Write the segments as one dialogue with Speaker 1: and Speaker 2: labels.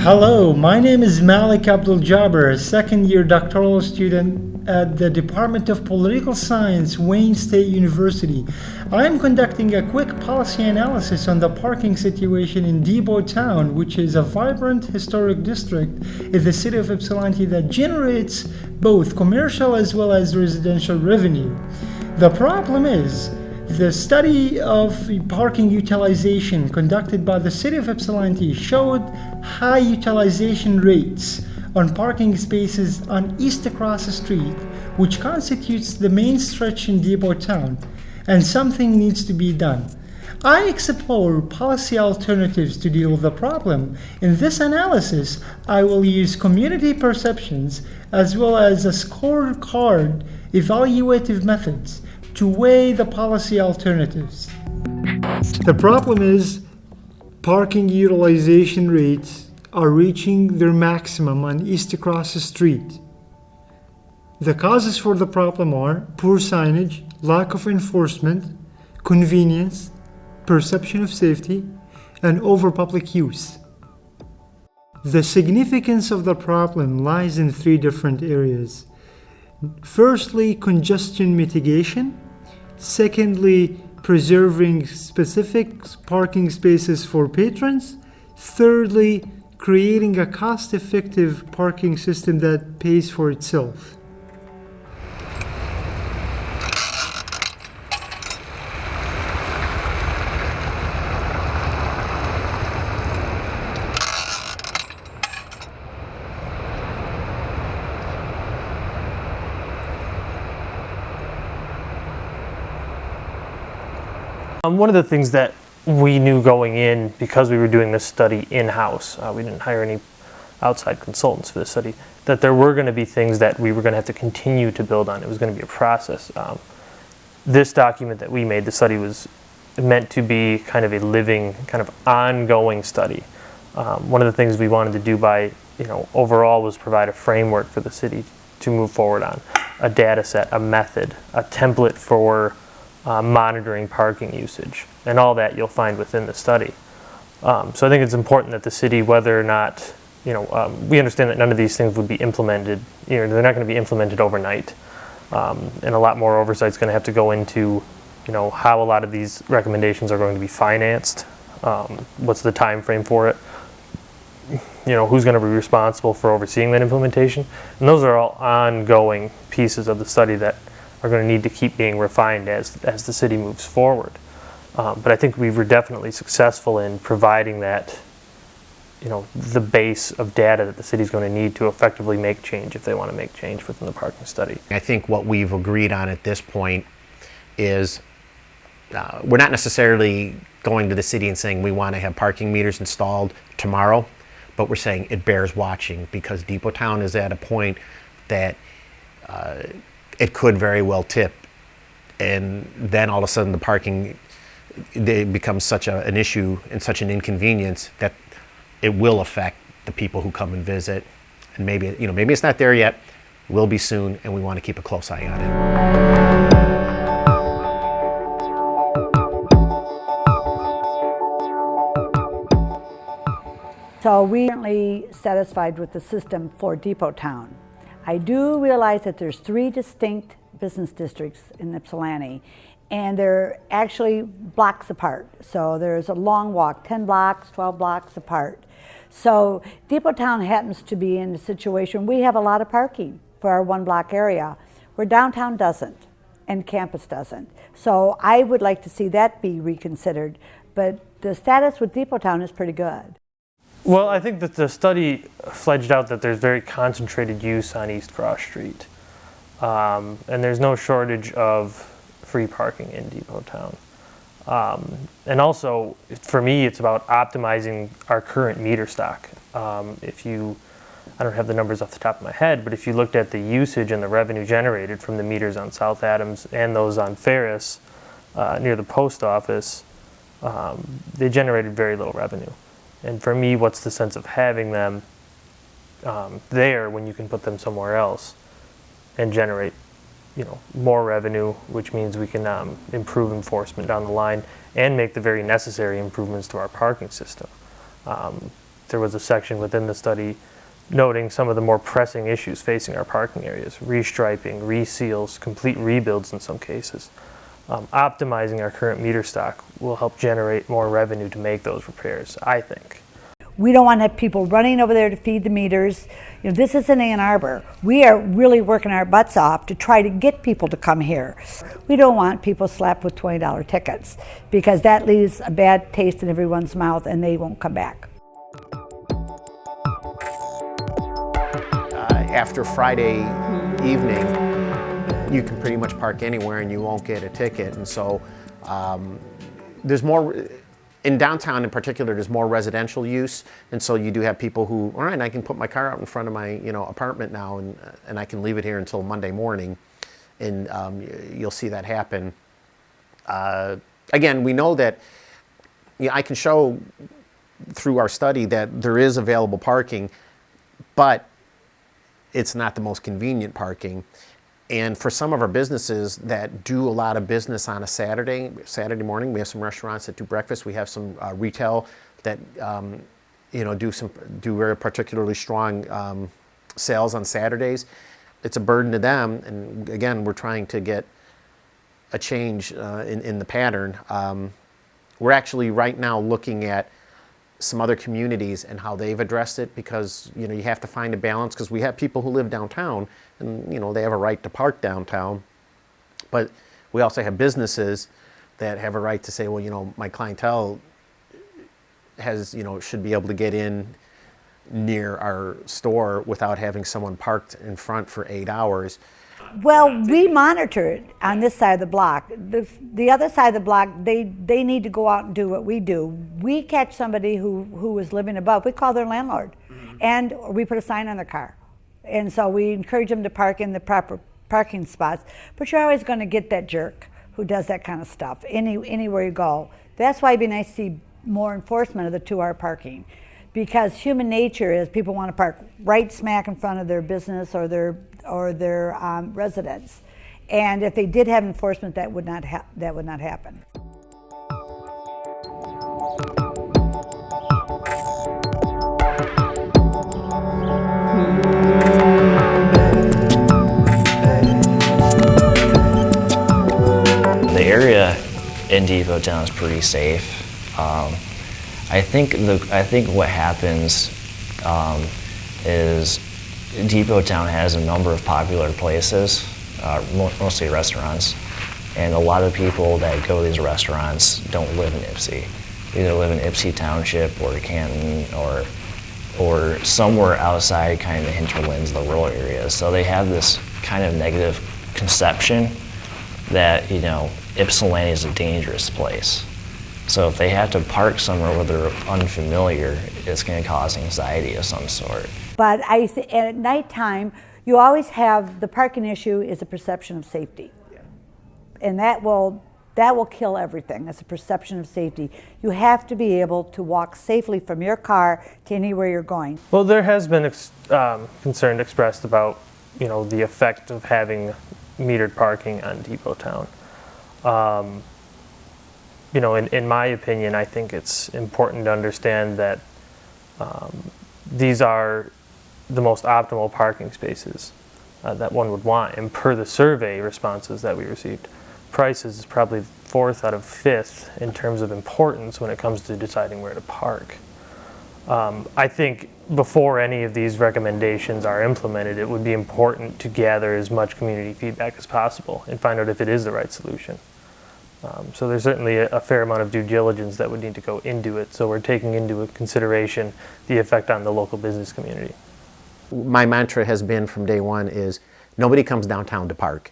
Speaker 1: Hello, my name is Malek AbdulJabbar, a second-year doctoral student at the Department of Political Science, Wayne State University. I am conducting a quick policy analysis on the parking situation in Depot Town, which is a vibrant historic district in the city of Ypsilanti that generates both commercial as well as residential revenue. The problem is, the study of parking utilization conducted by the city of Ypsilanti showed high utilization rates on parking spaces on East across the street, which constitutes the main stretch in Depot Town, and something needs to be done. I explore policy alternatives to deal with the problem. In this analysis, I will use community perceptions as well as a scorecard evaluative methods to weigh the policy alternatives. The problem is parking utilization rates are reaching their maximum on East across the street. The causes for the problem are poor signage, lack of enforcement, convenience, perception of safety, and over-public use. The significance of the problem lies in three different areas. Firstly, congestion mitigation. Secondly, preserving specific parking spaces for patrons. Thirdly, creating a cost-effective parking system that pays for itself.
Speaker 2: One of the things that we knew going in, because we were doing this study in-house, we didn't hire any outside consultants for this study, that there were going to be things that we were going to have to continue to build on. It was going to be a process. This document that we made, the study was meant to be kind of a living, kind of ongoing study. One of the things we wanted to do by, overall was provide a framework for the city to move forward on, a data set, a method, a template for monitoring parking usage, and all that you'll find within the study. So I think it's important that the city, whether or not, we understand that none of these things would be implemented, they're not going to be implemented overnight. And a lot more oversight is going to have to go into, how a lot of these recommendations are going to be financed, what's the time frame for it, who's going to be responsible for overseeing that implementation. And those are all ongoing pieces of the study that are going to need to keep being refined as the city moves forward. But I think we were definitely successful in providing that, the base of data that the city's going to need to effectively make change if they want to make change within the parking study.
Speaker 3: I think what we've agreed on at this point is we're not necessarily going to the city and saying we want to have parking meters installed tomorrow, but we're saying it bears watching because Depot Town is at a point that it could very well tip, and then all of a sudden the parking becomes such an issue and such an inconvenience that it will affect the people who come and visit. And maybe it's not there yet, will be soon, and we want to keep a close eye on
Speaker 4: it. So we are currently satisfied with the system for Depot Town. I do realize that there's 3 distinct business districts in Ypsilanti, and they're actually blocks apart. So there's a long walk, 10 blocks, 12 blocks apart. So Depot Town happens to be in a situation, we have a lot of parking for our 1 block area, where downtown doesn't, and campus doesn't. So I would like to see that be reconsidered, but the status with Depot Town is pretty good.
Speaker 2: Well, I think that the study fledged out that there's very concentrated use on East Cross Street. And there's no shortage of free parking in Depot Town. And also, for me, it's about optimizing our current meter stock. I don't have the numbers off the top of my head, but if you looked at the usage and the revenue generated from the meters on South Adams and those on Ferris near the post office, they generated very little revenue. And for me, what's the sense of having them there when you can put them somewhere else and generate, more revenue, which means we can improve enforcement down the line and make the very necessary improvements to our parking system. there was a section within the study noting some of the more pressing issues facing our parking areas: restriping, reseals, complete rebuilds in some cases. Optimizing our current meter stock will help generate more revenue to make those repairs, I think.
Speaker 4: We don't want to have people running over there to feed the meters. You know, this is in Ann Arbor. We are really working our butts off to try to get people to come here. We don't want people slapped with $20 tickets, because that leaves a bad taste in everyone's mouth and they won't come back.
Speaker 3: After Friday evening, you can pretty much park anywhere and you won't get a ticket. And so there's more, in downtown in particular, there's more residential use. And so you do have people who, all right, I can put my car out in front of my apartment now and I can leave it here until Monday morning. And you'll see that happen. Again, we know that, I can show through our study that there is available parking, but it's not the most convenient parking. And for some of our businesses that do a lot of business on a Saturday morning, we have some restaurants that do breakfast. We have some retail that do very particularly strong sales on Saturdays. It's a burden to them, and again, we're trying to get a change in the pattern. We're actually right now looking at some other communities and how they've addressed it, because you have to find a balance, because we have people who live downtown and they have a right to park downtown, but we also have businesses that have a right to say, well, my clientele has should be able to get in near our store without having someone parked in front for 8 hours.
Speaker 4: Well, we monitor it on this side of the block. The other side of the block, they need to go out and do what we do. We catch somebody who is living above. We call their landlord, and we put a sign on their car. And so we encourage them to park in the proper parking spots. But you're always going to get that jerk who does that kind of stuff anywhere you go. That's why it'd be nice to see more enforcement of the 2-hour parking. Because human nature is people want to park right smack in front of their business or their residence, and if they did have enforcement, that would not happen.
Speaker 5: The area in Depot Town is pretty safe. I think what happens is Depot Town has a number of popular places, mostly restaurants, and a lot of people that go to these restaurants don't live in Ypsi. They either live in Ypsi Township or Canton or somewhere outside kind of the hinterlands, the rural areas. So they have this kind of negative conception that Ypsilanti is a dangerous place. So if they have to park somewhere where they're unfamiliar, it's going to cause anxiety of some sort.
Speaker 4: But at nighttime, you always have the parking issue is a perception of safety, and that will kill everything. That's a perception of safety. You have to be able to walk safely from your car to anywhere you're going. Well,
Speaker 2: there has been concern expressed about the effect of having metered parking on Depot Town. In my opinion, I think it's important to understand that these are the most optimal parking spaces that one would want. And per the survey responses that we received, prices is probably 4th out of 5th in terms of importance when it comes to deciding where to park. I think before any of these recommendations are implemented, it would be important to gather as much community feedback as possible and find out if it is the right solution. So there's certainly a fair amount of due diligence that would need to go into it. So we're taking into consideration the effect on the local business community.
Speaker 3: My mantra has been from day one is nobody comes downtown to park.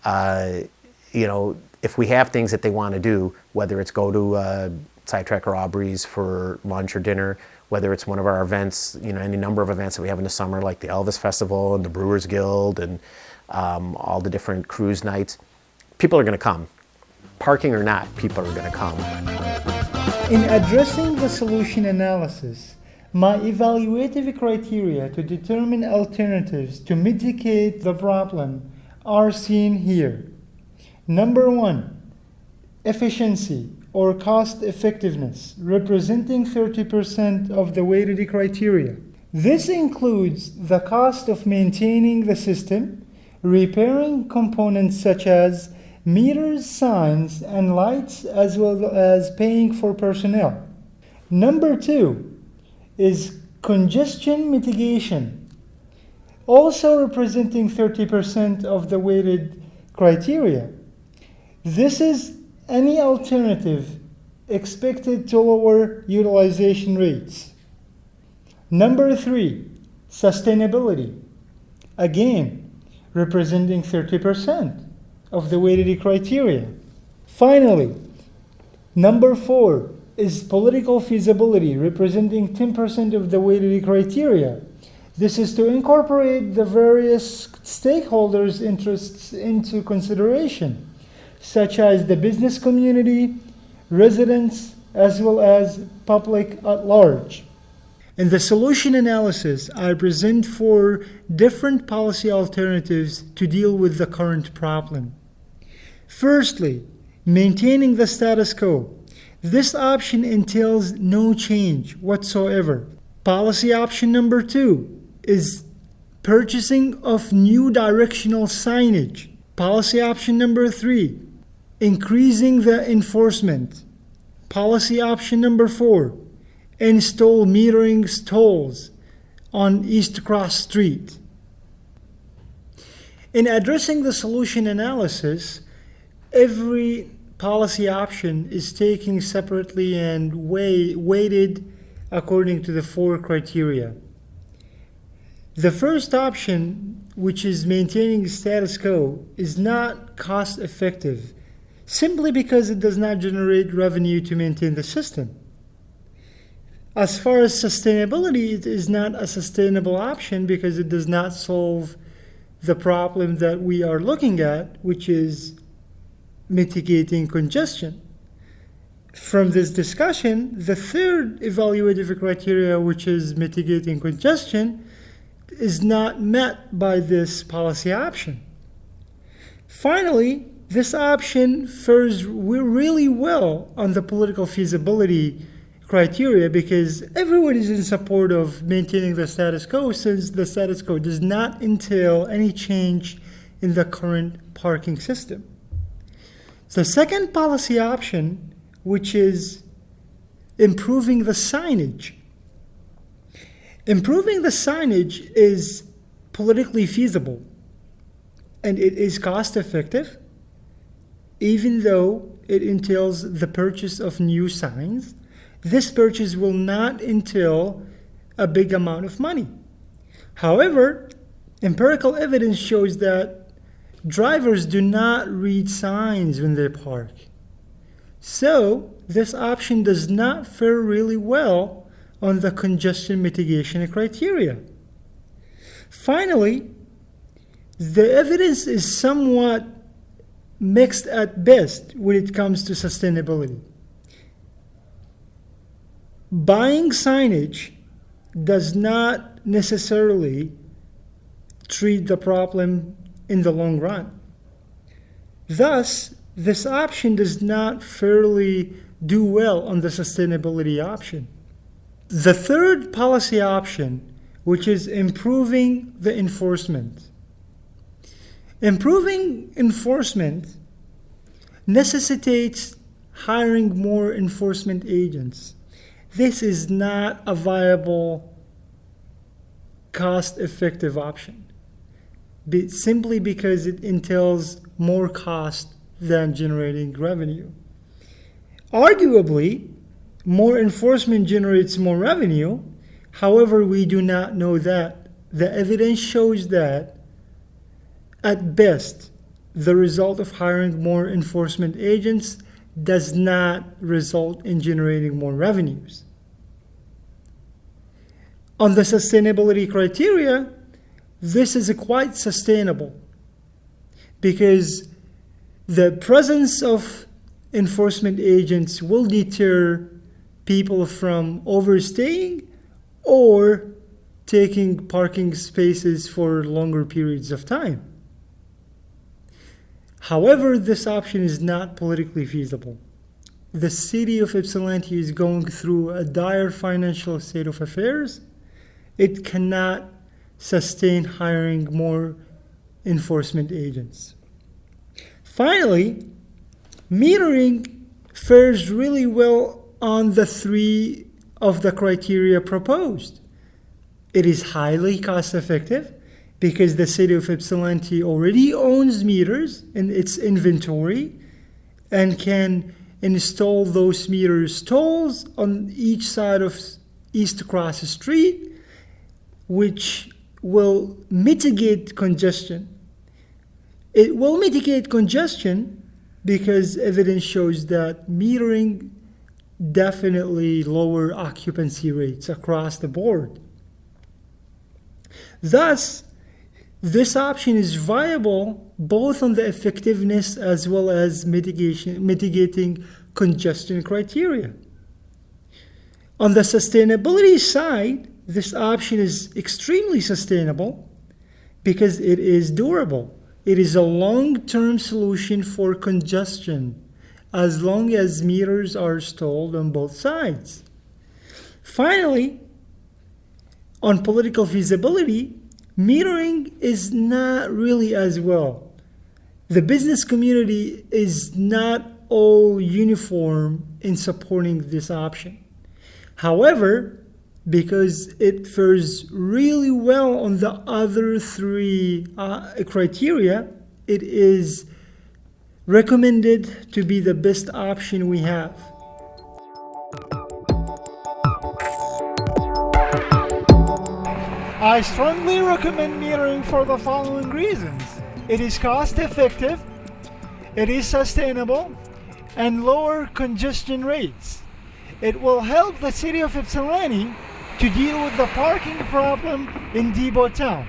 Speaker 3: If we have things that they want to do, whether it's go to Sidetrack or Aubrey's for lunch or dinner, whether it's one of our events, any number of events that we have in the summer, like the Elvis Festival and the Brewers Guild and all the different cruise nights, people are going to come. Parking or not, people are going to come.
Speaker 1: In addressing the solution analysis, my evaluative criteria to determine alternatives to mitigate the problem are seen here. Number 1, efficiency. or cost effectiveness, representing 30% of the weighted criteria. This includes the cost of maintaining the system, repairing components such as meters, signs, and lights, as well as paying for personnel. Number 2 is congestion mitigation, also representing 30% of the weighted criteria. This is any alternative expected to lower utilization rates. Number 3, sustainability, again, representing 30% of the weighted criteria. Finally, number 4 is political feasibility, representing 10% of the weighted criteria. This is to incorporate the various stakeholders' interests into consideration, such as the business community, residents, as well as public at large. In the solution analysis, I present 4 different policy alternatives to deal with the current problem. Firstly, maintaining the status quo. This option entails no change whatsoever. Policy option number 2 is purchasing of new directional signage. Policy option number 3, increasing the enforcement. Policy option number 4, install metering stalls on East Cross Street. In addressing the solution analysis, every policy option is taken separately and weighted according to the 4 criteria. The first option, which is maintaining status quo, is not cost effective, simply because it does not generate revenue to maintain the system. As far as sustainability, it is not a sustainable option because it does not solve the problem that we are looking at, which is mitigating congestion. From this discussion, the third evaluative criteria, which is mitigating congestion, is not met by this policy option. Finally, this option fares really well on the political feasibility criteria because everyone is in support of maintaining the status quo, since the status quo does not entail any change in the current parking system. The second policy option, which is improving the signage. Improving the signage is politically feasible and it is cost effective, even though it entails the purchase of new signs. This purchase will not entail a big amount of money. However, empirical evidence shows that drivers do not read signs when they park. So, this option does not fare really well on the congestion mitigation criteria. Finally, the evidence is somewhat mixed at best when it comes to sustainability. Buying signage does not necessarily treat the problem in the long run. Thus, this option does not fairly do well on the sustainability option. The third policy option, which is improving the enforcement. Improving enforcement necessitates hiring more enforcement agents. This is not a viable, cost-effective option, simply because it entails more cost than generating revenue. Arguably, more enforcement generates more revenue. However, we do not know that. The evidence shows that, at best, the result of hiring more enforcement agents does not result in generating more revenues. On the sustainability criteria, this is quite sustainable because the presence of enforcement agents will deter people from overstaying or taking parking spaces for longer periods of time. However, this option is not politically feasible. the city of Ypsilanti is going through a dire financial state of affairs, it cannot sustain hiring more enforcement agents. Finally, metering fares really well on the three of the criteria proposed. It is highly cost effective because the city of Ypsilanti already owns meters in its inventory and can install those meter stalls on each side of East Cross Street, which will mitigate congestion. It will mitigate congestion because evidence shows that metering definitely lower occupancy rates across the board. Thus, this option is viable both on the effectiveness as well as mitigating congestion criteria. On the sustainability side, this option is extremely sustainable because it is durable. It is a long-term solution for congestion as long as meters are installed on both sides. Finally, on political feasibility, metering is not really as well. The business community is not all uniform in supporting this option. However, because it fares really well on the other three criteria, it is recommended to be the best option we have. I strongly recommend metering for the following reasons. It is cost effective, it is sustainable, and lower congestion rates. It will help the city of Ypsilanti to deal with the parking problem in Depot Town.